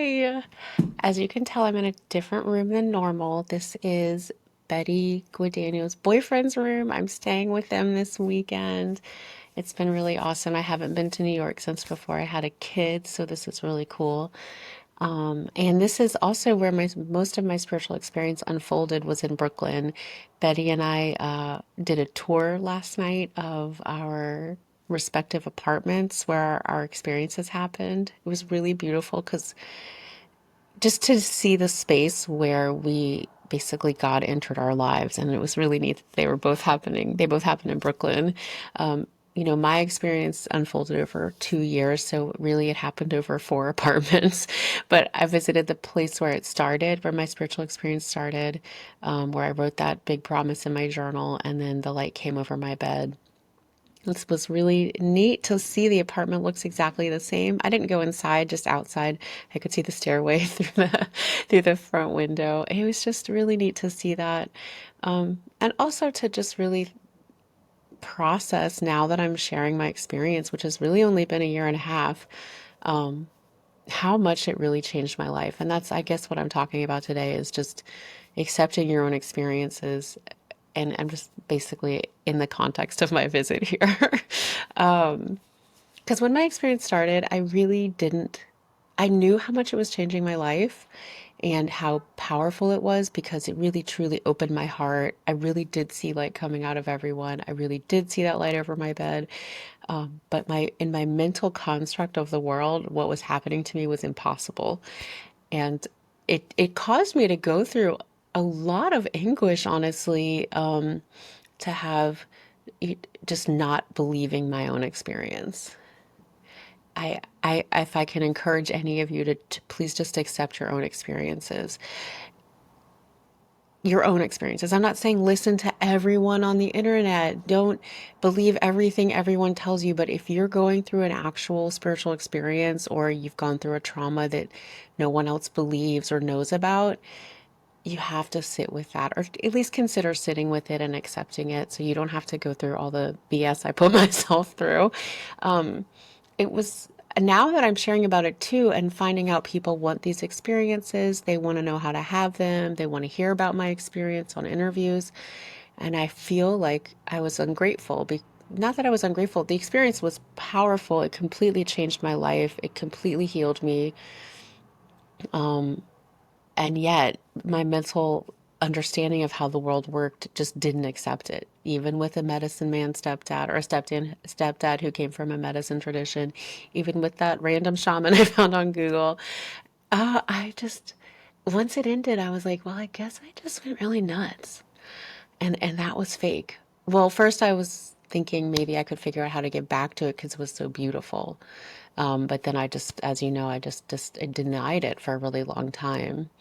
Hi. As you can tell, I'm in a different room than normal. This is Betty Guadagno's boyfriend's room. I'm staying with them this weekend. It's been really awesome. I haven't been to New York since before I had a kid, so this is really cool. And this is also where my most of my spiritual experience unfolded was in Brooklyn. Betty and I did a tour last night of our respective apartments where our experiences happened. It was really beautiful because just to see the space where we basically God entered our lives, and it was really neat that they were both happening. They both happened in Brooklyn. Um, my experience unfolded over 2 years, so really it happened over four apartments. But I visited the place where it started, where my spiritual experience started, where I wrote that big promise in my journal, and then the light came over my bed. This was really neat to see. The apartment looks exactly the same. I didn't go inside, just outside. I could see the stairway through the front window. It was just really neat to see that. And also to just really process now that I'm sharing my experience, which has really only been a year and a half, how much it really changed my life. And that's, I guess, what I'm talking about today is just accepting your own experiences. And I'm just basically in the context of my visit here. Because when my experience started, I really didn't, I knew how much it was changing my life and how powerful it was because it really truly opened my heart. I really did see light coming out of everyone. I really did see that light over my bed. But in my mental construct of the world, what was happening to me was impossible. And it caused me to go through a lot of anguish, honestly, to have just not believing my own experience. If I can encourage any of you to please just accept your own experiences. Your own experiences. I'm not saying listen to everyone on the internet. Don't believe everything everyone tells you. But if you're going through an actual spiritual experience or you've gone through a trauma that no one else believes or knows about, you have to sit with that, or at least consider sitting with it and accepting it so you don't have to go through all the BS I put myself through. It was now that I'm sharing about it too and finding out people want these experiences, they want to know how to have them, they want to hear about my experience on interviews. And I feel like I was ungrateful. Not that I was ungrateful, the experience was powerful. It completely changed my life, it completely healed me. And yet, my mental understanding of how the world worked just didn't accept it. Even with a medicine man stepdad or a stepdad who came from a medicine tradition, even with that random shaman I found on Google, I just once it ended, I was like, well, I guess I just went really nuts, and that was fake. Well, first I was thinking maybe I could figure out how to get back to it because it was so beautiful. But then I just, as you know, I just denied it for a really long time.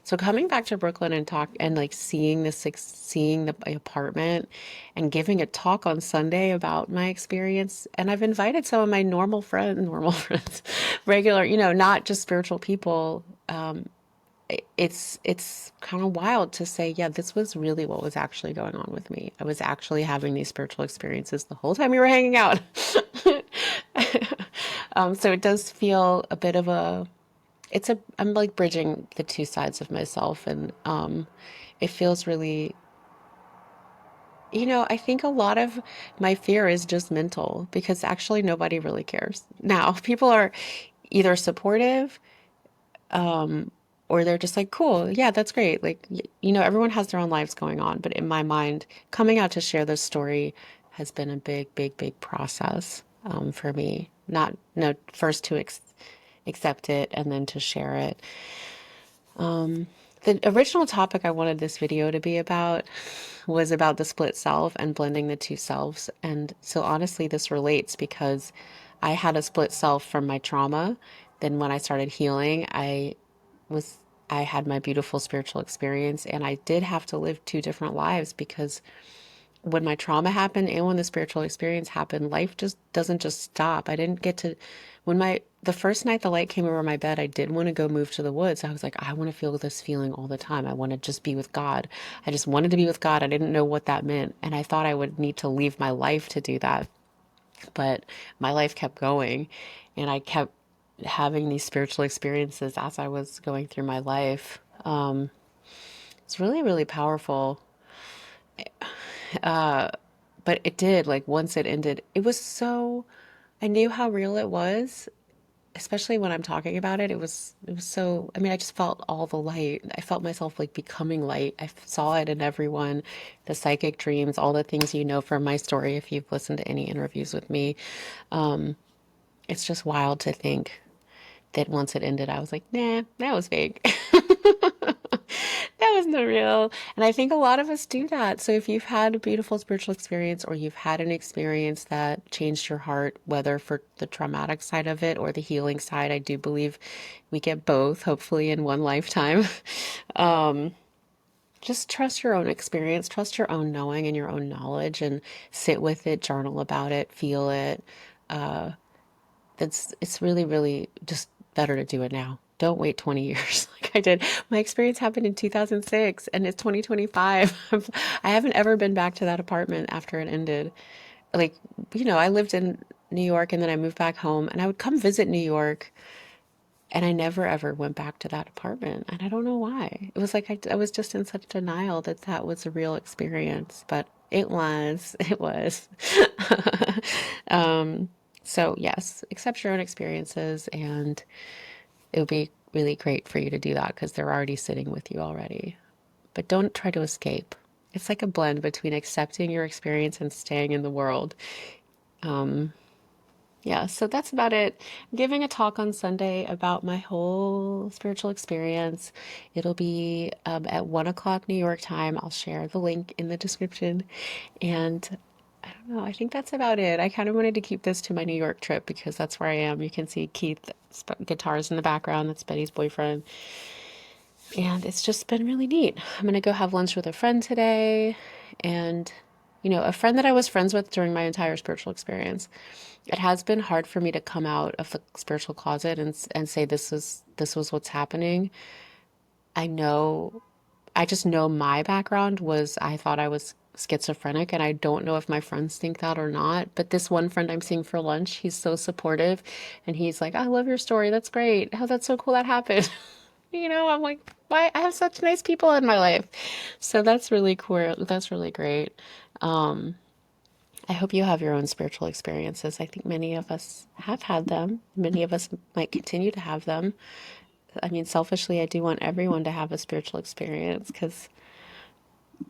So coming back to Brooklyn and talk and like seeing seeing the apartment and giving a talk on Sunday about my experience. And I've invited some of my normal friends, regular, not just spiritual people. It's kind of wild to say, yeah, this was really what was actually going on with me. I was actually having these spiritual experiences the whole time we were hanging out. So it does feel a bit of I'm like bridging the two sides of myself, and it feels really, I think a lot of my fear is just mental because actually nobody really cares. Now, people are either supportive, or they're just like, cool, yeah, that's great. Like, everyone has their own lives going on, but in my mind, coming out to share this story has been a big, big, big process for me. Not, no, first to accept it and then to share it. The original topic I wanted this video to be about was about the split self and blending the two selves. And so honestly, this relates because I had a split self from my trauma. Then when I started healing, was I had my beautiful spiritual experience and I did have to live two different lives because when my trauma happened and when the spiritual experience happened, life just doesn't just stop. I didn't get to, the first night the light came over my bed, I did want to go move to the woods. I was like, I want to feel this feeling all the time. I want to just be with God. I just wanted to be with God. I didn't know what that meant. And I thought I would need to leave my life to do that. But my life kept going and I kept having these spiritual experiences as I was going through my life. It's really, really powerful. But it did, like, once it ended, it was so, I knew how real it was, especially when I'm talking about it. It was so, I mean, I just felt all the light. I felt myself like becoming light. Saw it in everyone, the psychic dreams, all the things you know from my story if you've listened to any interviews with me. It's just wild to think that once it ended, I was like, nah, that was fake. That was not real. And I think a lot of us do that. So if you've had a beautiful spiritual experience or you've had an experience that changed your heart, whether for the traumatic side of it or the healing side, I do believe we get both, hopefully in one lifetime. Just trust your own experience, trust your own knowing and your own knowledge, and sit with it, journal about it, feel it. It's really, really just better to do it now. Don't wait 20 years like I did. My experience happened in 2006 and it's 2025. I haven't ever been back to that apartment after it ended. Like, I lived in New York and then I moved back home and I would come visit New York and I never ever went back to that apartment. And I don't know why. It was like I was just in such denial that that was a real experience, but it was. It was. So, yes, accept your own experiences, and it would be really great for you to do that because they're already sitting with you already. But don't try to escape. It's like a blend between accepting your experience and staying in the world. Yeah, so that's about it. I'm giving a talk on Sunday about my whole spiritual experience. It'll be at 1 o'clock New York time. I'll share the link in the description. And I don't know, I think that's about it. I kind of wanted to keep this to my New York trip because that's where I am. You can see Keith guitars in the background. That's Betty's boyfriend. And it's just been really neat. I'm going to go have lunch with a friend today. And, a friend that I was friends with during my entire spiritual experience. It has been hard for me to come out of the spiritual closet and say this was what's happening. I know, I just know my background was I thought I was schizophrenic, and I don't know if my friends think that or not. But this one friend I'm seeing for lunch, he's so supportive, and he's like, "I love your story. That's great. Oh, that's so cool that happened." I'm like, why? I have such nice people in my life. So that's really cool. That's really great. I hope you have your own spiritual experiences. I think many of us have had them. Many of us might continue to have them. I mean, selfishly, I do want everyone to have a spiritual experience because,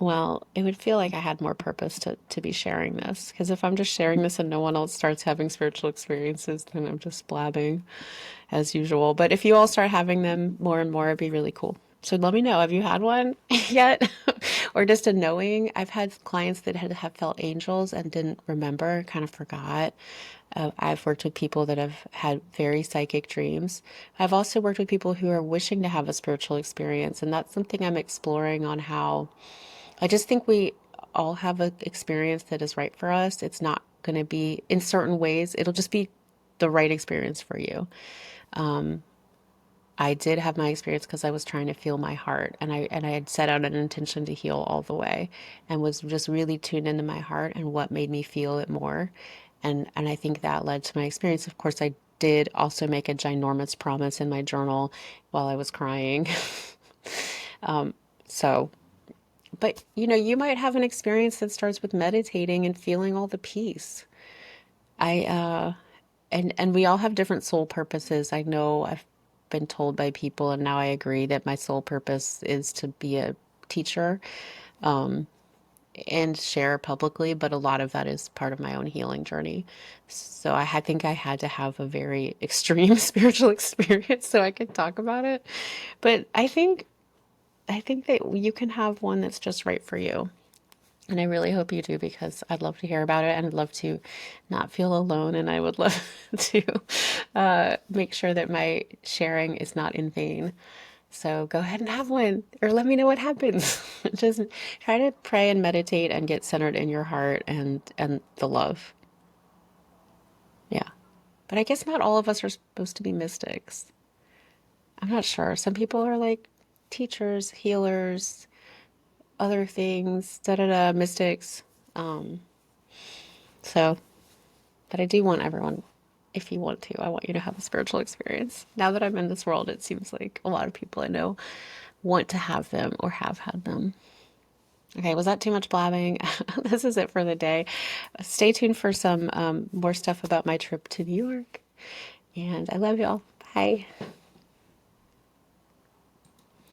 well, it would feel like I had more purpose to be sharing this. Because if I'm just sharing this and no one else starts having spiritual experiences, then I'm just blabbing as usual. But if you all start having them more and more, it'd be really cool. So let me know. Have you had one yet? Or just a knowing? I've had clients that have felt angels and didn't remember, kind of forgot. I've worked with people that have had very psychic dreams. I've also worked with people who are wishing to have a spiritual experience, and that's something I'm exploring on how I just think we all have an experience that is right for us. It's not going to be in certain ways, it'll just be the right experience for you. I did have my experience because I was trying to feel my heart, and I had set out an intention to heal all the way and was just really tuned into my heart and what made me feel it more. And I think that led to my experience. Of course, I did also make a ginormous promise in my journal while I was crying. So, but you might have an experience that starts with meditating and feeling all the peace. I and we all have different soul purposes. I know I've been told by people, and now I agree that my soul purpose is to be a teacher and share publicly, but a lot of that is part of my own healing journey. So think I had to have a very extreme spiritual experience so I could talk about it. But I think that you can have one that's just right for you. And I really hope you do because I'd love to hear about it and I'd love to not feel alone. And I would love to make sure that my sharing is not in vain. So go ahead and have one or let me know what happens. Just try to pray and meditate and get centered in your heart and the love. Yeah. But I guess not all of us are supposed to be mystics. I'm not sure. Some people are like teachers, healers, other things, da da da, mystics. Um, so, but I do want everyone if you want to. I want you to have a spiritual experience. Now that I'm in this world, it seems like a lot of people I know want to have them or have had them. Okay, was that too much blabbing? This is it for the day. Stay tuned for some more stuff about my trip to New York. And I love y'all. Bye.